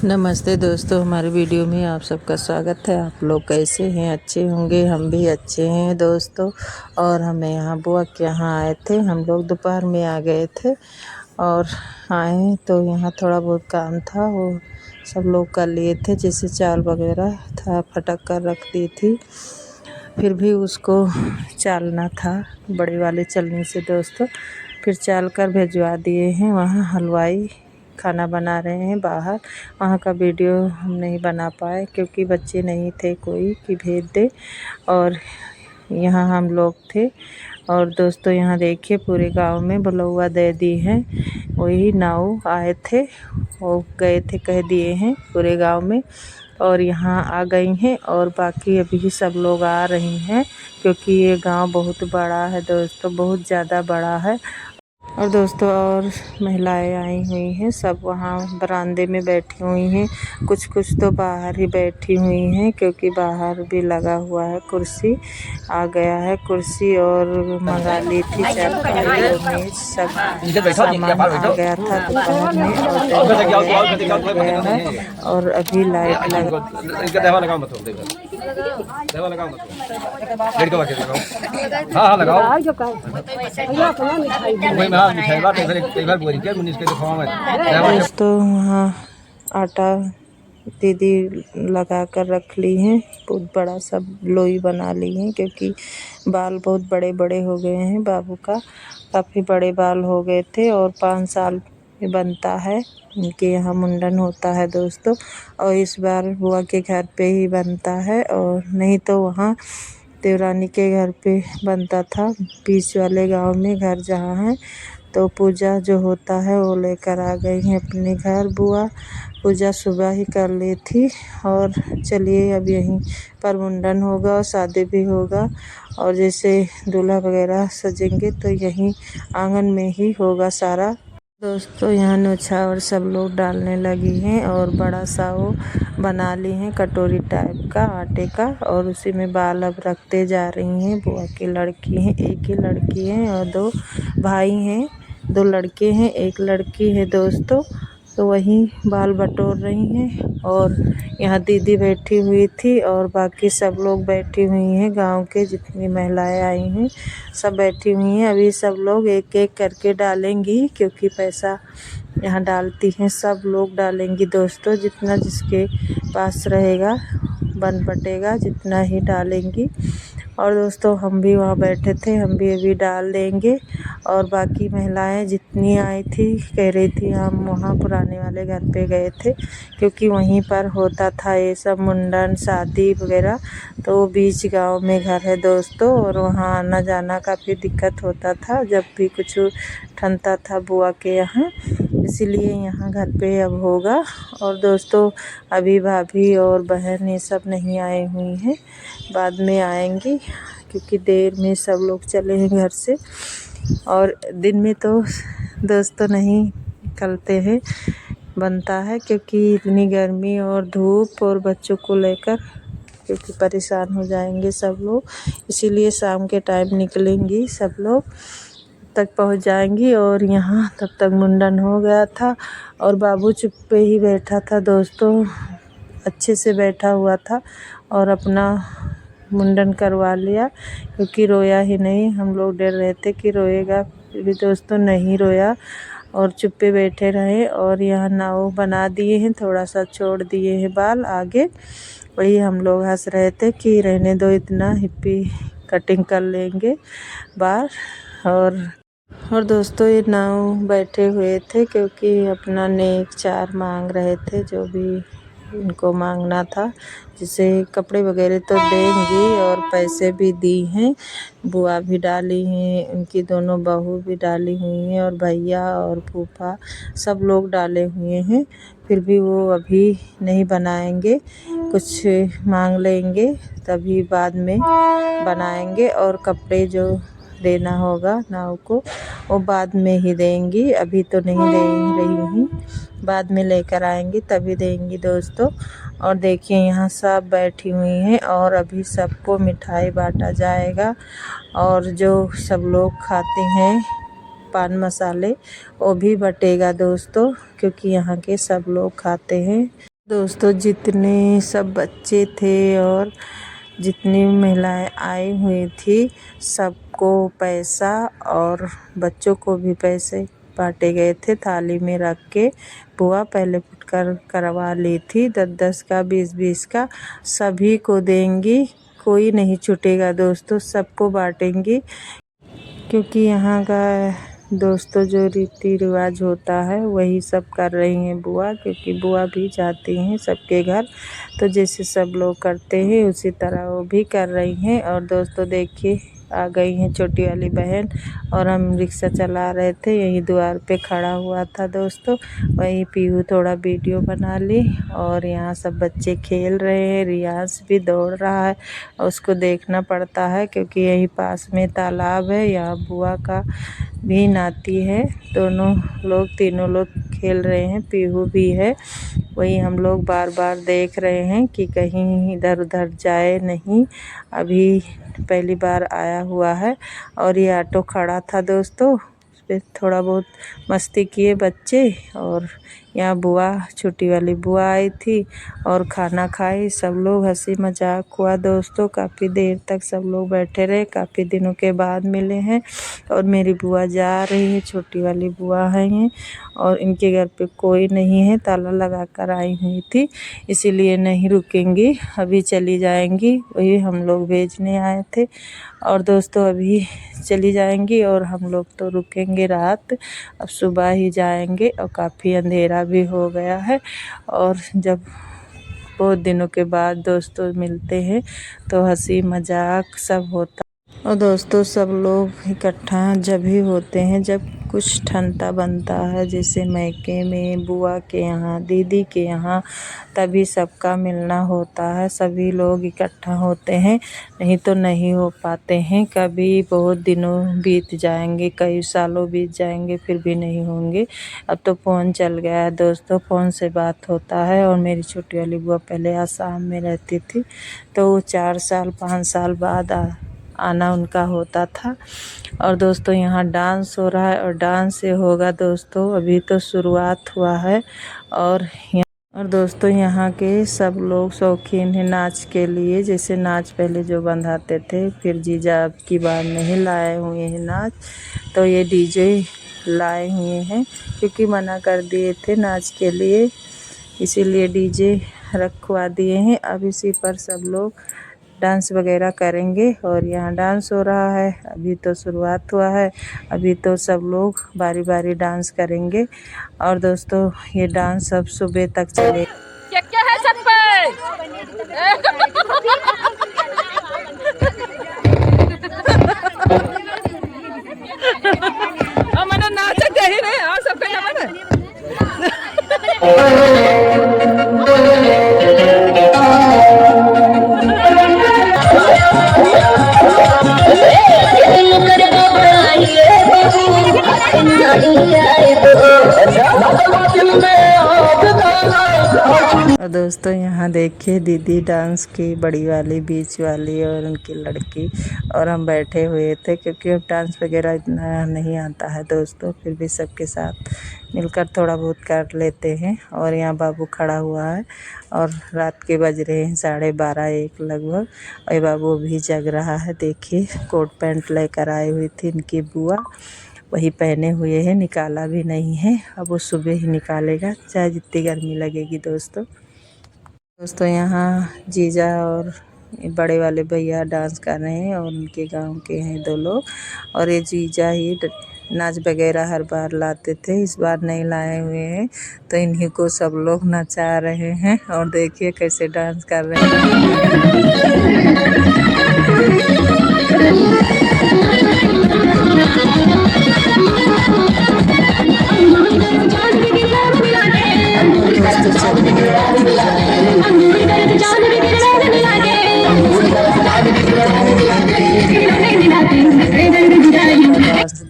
नमस्ते दोस्तों, हमारे वीडियो में आप सबका स्वागत है। आप लोग कैसे हैं? अच्छे होंगे। हम भी अच्छे हैं दोस्तों। और हमें यहाँ बुआ के यहाँ आए थे। हम लोग दोपहर में आ गए थे और आए तो यहाँ थोड़ा बहुत काम था, वो सब लोग कर लिए थे। जैसे चावल वगैरह था, फटक कर रख दी थी, फिर भी उसको चालना था बड़े वाले चलनी से दोस्तों। फिर चाल कर भिजवा दिए हैं। वहाँ हलवाई खाना बना रहे हैं बाहर। वहाँ का वीडियो हम नहीं बना पाए क्योंकि बच्चे नहीं थे कोई कि भेज दे, और यहाँ हम लोग थे। और दोस्तों यहाँ देखिए पूरे गांव में बलौआ दे दी है। वही नाव आए थे, वो गए थे, कह दिए हैं पूरे गांव में, और यहाँ आ गई हैं। और बाकी अभी सब लोग आ रही हैं क्योंकि ये गांव बहुत बड़ा है दोस्तों, बहुत ज़्यादा बड़ा है। और दोस्तों और महिलाएं आई हुई हैं, सब वहाँ बरामदे में बैठी हुई हैं। कुछ कुछ तो बाहर ही बैठी हुई हैं क्योंकि बाहर भी लगा हुआ है कुर्सी। आ गया है कुर्सी, और मंगा ली थी चारपाई और मेज, सब सामान आ गया था दोपहर में। और गया है और अभी लाइट दोस्तों वहाँ आटा दीदी लगा कर रख ली हैं। बहुत बड़ा सा लोई बना ली हैं क्योंकि बाल बहुत बड़े बड़े हो गए हैं बाबू का। काफ़ी बड़े बाल हो गए थे और 5 साल में बनता है उनके यहाँ मुंडन होता है दोस्तों। और इस बार बुआ के घर पे ही बनता है, और नहीं तो वहाँ देवरानी के घर पे बनता था, बीच वाले गांव में घर जहाँ है। तो पूजा जो होता है वो लेकर आ गई हैं अपने घर बुआ। पूजा सुबह ही कर ली थी। और चलिए अब यहीं पर मुंडन होगा और शादी भी होगा, और जैसे दूल्हा वगैरह सजेंगे तो यहीं आंगन में ही होगा सारा। दोस्तों यहाँ न्योछावर सब लोग डालने लगी हैं, और बड़ा सा वो बना ली हैं कटोरी टाइप का आटे का, और उसी में बाल अब रखते जा रही हैं। बुआ की लड़की हैं, एक ही लड़की है और 2 भाई हैं। 2 लड़के हैं, 1 लड़की है दोस्तों। तो वहीं बाल बटोर रही हैं। और यहाँ दीदी बैठी हुई थी और बाकी सब लोग बैठी हुई हैं। गांव के जितनी महिलाएं आई हैं सब बैठी हुई हैं। अभी सब लोग एक एक करके डालेंगी क्योंकि पैसा यहाँ डालती हैं, सब लोग डालेंगी दोस्तों। जितना जिसके पास रहेगा बन पटेगा जितना ही डालेंगी। और दोस्तों हम भी वहाँ बैठे थे, हम भी अभी डाल देंगे। और बाकी महिलाएं जितनी आई थी कह रही थी हम वहाँ पुराने वाले घर पे गए थे क्योंकि वहीं पर होता था ये सब मुंडन शादी वगैरह। तो वो बीच गांव में घर है दोस्तों, और वहाँ आना जाना काफ़ी दिक्कत होता था जब भी कुछ ठनता था बुआ के यहाँ, इसीलिए यहाँ घर पे अब होगा। और दोस्तों अभी भाभी और बहन ये सब नहीं आई हुई हैं, बाद में आएंगी क्योंकि देर में सब लोग चले हैं घर से। और दिन में तो दोस्तों नहीं निकलते हैं, बनता है क्योंकि इतनी गर्मी और धूप, और बच्चों को लेकर क्योंकि परेशान हो जाएंगे सब लोग, इसीलिए शाम के टाइम निकलेंगी सब लोग, तक पहुंच जाएंगी। और यहाँ तब तक मुंडन हो गया था और बाबू चुप पे ही बैठा था दोस्तों, अच्छे से बैठा हुआ था और अपना मुंडन करवा लिया क्योंकि रोया ही नहीं। हम लोग डर रहे थे कि रोएगा, फिर भी दोस्तों नहीं रोया और चुप्पे बैठे रहे। और यहाँ नाव बना दिए हैं, थोड़ा सा छोड़ दिए हैं बाल आगे। वही हम लोग हंस रहे थे कि रहने दो, इतना हिप्पी कटिंग कर लेंगे बाल। और दोस्तों ये नाव बैठे हुए थे क्योंकि अपना नेक चार मांग रहे थे, जो भी इनको मांगना था। जैसे कपड़े वगैरह तो देंगी और पैसे भी दी हैं। बुआ भी डाली हैं, उनकी दोनों बहू भी डाली हुई हैं, और भैया और फूफा सब लोग डाले हुए हैं। फिर भी वो अभी नहीं बनाएंगे, कुछ मांग लेंगे तभी बाद में बनाएंगे। और कपड़े जो देना होगा नाव को वो बाद में ही देंगी, अभी तो नहीं दे रही हैं, बाद में लेकर आएंगी तभी देंगी दोस्तों। और देखिए यहाँ सब बैठी हुई हैं और अभी सबको मिठाई बांटा जाएगा। और जो सब लोग खाते हैं पान मसाले वो भी बटेगा दोस्तों, क्योंकि यहाँ के सब लोग खाते हैं। दोस्तों जितने सब बच्चे थे और जितनी महिलाएं आई हुई थी सबको पैसा और बच्चों को भी पैसे बांटे गए थे थाली में रख के। बुआ पहले फुटकर करवा ली थी 10-10 का 20-20 का सभी को देंगी, कोई नहीं छूटेगा दोस्तों, सबको बांटेंगी। क्योंकि यहाँ का दोस्तों जो रीति रिवाज होता है वही सब कर रही हैं बुआ, क्योंकि बुआ भी जाती हैं सबके घर, तो जैसे सब लोग करते हैं उसी तरह वो भी कर रही हैं। और दोस्तों देखिए आ गई हैं छोटी वाली बहन और हम रिक्शा चला रहे थे, यही द्वार पे खड़ा हुआ था दोस्तों, वही पीहू थोड़ा वीडियो बना ली। और यहाँ सब बच्चे खेल रहे हैं, रियाज भी दौड़ रहा है, उसको देखना पड़ता है क्योंकि यही पास में तालाब है। यहाँ बुआ का भी नाती है, दोनों लोग तीनों लोग खेल रहे हैं, पीहू भी है, वही हम लोग बार बार देख रहे हैं कि कहीं इधर उधर जाए नहीं, अभी पहली बार आया हुआ है। और ये ऑटो खड़ा था दोस्तों, उस पर थोड़ा बहुत मस्ती किए बच्चे। और यहाँ बुआ छोटी वाली बुआ आई थी और खाना खाई, सब लोग हंसी मजाक हुआ दोस्तों, काफ़ी देर तक सब लोग बैठे रहे, काफ़ी दिनों के बाद मिले हैं। और मेरी बुआ जा रही है, छोटी वाली बुआ है ये, और इनके घर पे कोई नहीं है, ताला लगा कर आई हुई थी, इसीलिए नहीं रुकेंगी, अभी चली जाएंगी, वही हम लोग भेजने आए थे। और दोस्तों अभी चली जाएंगी और हम लोग तो रुकेंगे रात, अब सुबह ही जाएंगे और काफ़ी अंधेरा भी हो गया है। और जब बहुत दिनों के बाद दोस्तों मिलते हैं तो हंसी मजाक सब होता। और दोस्तों सब लोग इकट्ठा जब ही होते हैं जब कुछ ठंडा बनता है, जैसे मैके में, बुआ के यहाँ, दीदी के यहाँ, तभी सबका मिलना होता है, सभी लोग इकट्ठा होते हैं, नहीं तो नहीं हो पाते हैं। कभी बहुत दिनों बीत जाएंगे, कई सालों बीत जाएंगे, फिर भी नहीं होंगे। अब तो फ़ोन चल गया है दोस्तों, फ़ोन से बात होता है। और मेरी छोटी वाली बुआ पहले आसाम में रहती थी, तो वो 4 साल 5 साल बाद आना उनका होता था। और दोस्तों यहाँ डांस हो रहा है और डांस से होगा दोस्तों, अभी तो शुरुआत हुआ है। और दोस्तों यहाँ के सब लोग शौकीन हैं नाच के लिए, जैसे नाच पहले जो बंधाते थे, फिर जीजा अब की बार नहीं लाए हुए हैं नाच, तो ये डीजे लाए हुए हैं, क्योंकि मना कर दिए थे नाच के लिए, इसीलिए डीजे रखवा दिए हैं। अब इसी पर सब लोग डांस वगैरह करेंगे। और यहाँ डांस हो रहा है, अभी तो शुरुआत हुआ है, अभी तो सब लोग बारी बारी डांस करेंगे। और दोस्तों ये डांस अब सुबह तक चले। क्या है छत पे? मैंने नाचा कहीं नहीं, और सब कहीं और दोस्तों यहाँ देखिए दीदी डांस की, बड़ी वाली, बीच वाली और उनकी लड़की, और हम बैठे हुए थे, क्योंकि अब डांस वगैरह इतना नहीं आता है दोस्तों, फिर भी सबके साथ मिलकर थोड़ा बहुत कर लेते हैं। और यहाँ बाबू खड़ा हुआ है और रात के बज रहे हैं 12:30-1 लगभग, और बाबू भी जग रहा है। देखिए कोट पैंट लेकर आई हुई थी इनकी बुआ, वही पहने हुए हैं, निकाला भी नहीं है, अब वो सुबह ही निकालेगा चाहे जितनी गर्मी लगेगी दोस्तों यहाँ जीजा और बड़े वाले भैया डांस कर रहे हैं, और उनके गांव के हैं 2 लोग, और ये जीजा ही नाच वगैरह हर बार लाते थे, इस बार नहीं लाए हुए हैं, तो इन्हीं को सब लोग नचा रहे हैं। और देखिए कैसे डांस कर रहे हैं।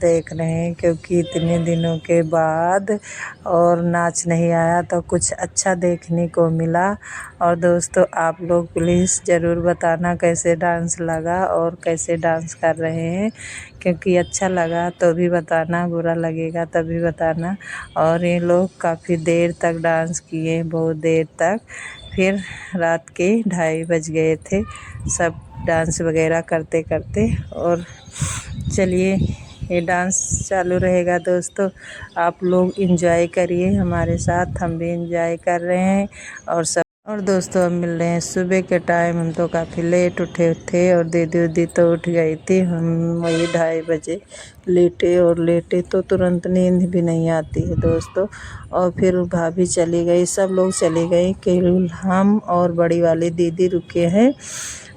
देख रहे हैं, क्योंकि इतने दिनों के बाद और नाच नहीं आया तो कुछ अच्छा देखने को मिला। और दोस्तों आप लोग प्लीज़ ज़रूर बताना कैसे डांस लगा और कैसे डांस कर रहे हैं, क्योंकि अच्छा लगा तो भी बताना, बुरा लगेगा तभी बताना। और ये लोग काफ़ी देर तक डांस किए, बहुत देर तक। फिर रात के 2:30 बज गए थे सब डांस वगैरह करते करते। और चलिए ये डांस चालू रहेगा दोस्तों, आप लोग एंजॉय करिए हमारे साथ, हम भी एंजॉय कर रहे हैं। और दोस्तों अब मिल रहे हैं सुबह के टाइम। हम तो काफ़ी लेट उठे थे और दीदी तो उठ गई थी। हम वही 2:30 बजे लेटे तो तुरंत नींद भी नहीं आती है दोस्तों। और फिर भाभी चली गई, सब लोग चले गए, केवल हम और बड़ी वाली दीदी रुके हैं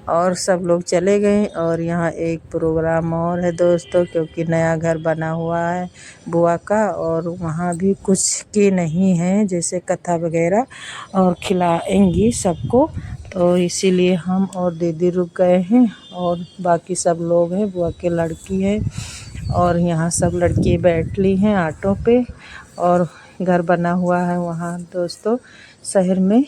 और सब लोग चले गए। और यहाँ एक प्रोग्राम और है दोस्तों, क्योंकि नया घर बना हुआ है बुआ का, और वहाँ भी कुछ की नहीं है जैसे कथा वगैरह, और खिलाएंगी सबको, तो इसीलिए हम और दीदी रुक गए हैं। और बाकी सब लोग हैं, बुआ के लड़की है और यहाँ सब लड़की बैठ ली हैं ऑटो पे। और घर बना हुआ है वहाँ दोस्तों शहर में,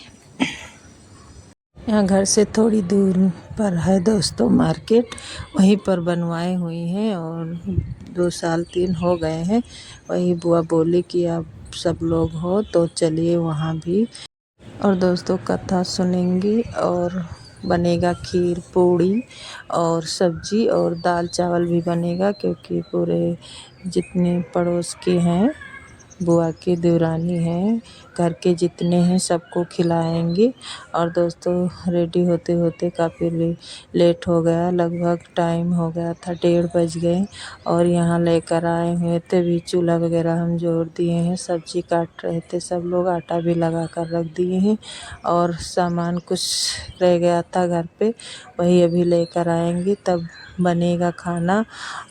यहाँ घर से थोड़ी दूर पर है दोस्तों मार्केट, वहीं पर बनवाए हुई हैं। और 2 साल 3 हो गए हैं। वही बुआ बोली कि आप सब लोग हो तो चलिए वहाँ भी। और दोस्तों कथा सुनेंगी और बनेगा खीर पूड़ी और सब्जी और दाल चावल भी बनेगा, क्योंकि पूरे जितने पड़ोस के हैं, बुआ की देवरानी हैं, घर के जितने हैं सबको खिलाएंगे। और दोस्तों रेडी होते होते काफ़ी लेट हो गया, लगभग टाइम हो गया था 1:30 बज गए। और यहाँ लेकर आए हुए थे भी चूल्हा वगैरह हम जोड़ दिए हैं, सब्जी काट रहे थे सब लोग, आटा भी लगा कर रख दिए हैं। और सामान कुछ रह गया था घर पे, वही अभी लेकर आएंगे तब बनेगा खाना।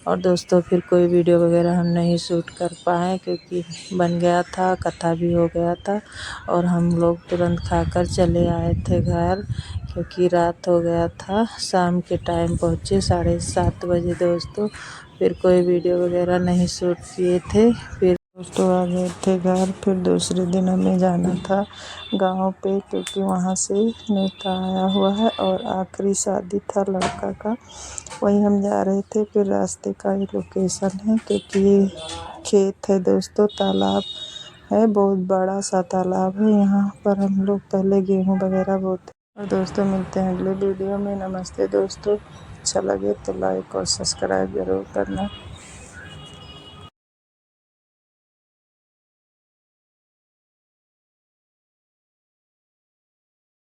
और दोस्तों फिर कोई वीडियो वगैरह हम नहीं शूट कर पाए, क्योंकि बन गया था, कथा भी हो गया था और हम लोग तुरंत खाकर चले आए थे घर, क्योंकि रात हो गया था। शाम के टाइम पहुँचे 7:30 बजे दोस्तों, फिर कोई वीडियो वगैरह नहीं शूट किए थे। फिर दोस्तों आ गए थे घर। फिर दूसरे दिन हमें जाना था गांव पे, क्योंकि वहाँ से नेता आया हुआ है और आखिरी शादी था लड़का का, वहीं हम जा रहे थे। फिर रास्ते का ही लोकेशन है, क्योंकि ये खेत है दोस्तों, तालाब है, बहुत बड़ा सा तालाब है। यहाँ पर हम लोग पहले गेहूँ वगैरह बोते। और दोस्तों मिलते हैं अगले वीडियो में। नमस्ते दोस्तों, अच्छा लगे तो लाइक और सब्सक्राइब ज़रूर करना।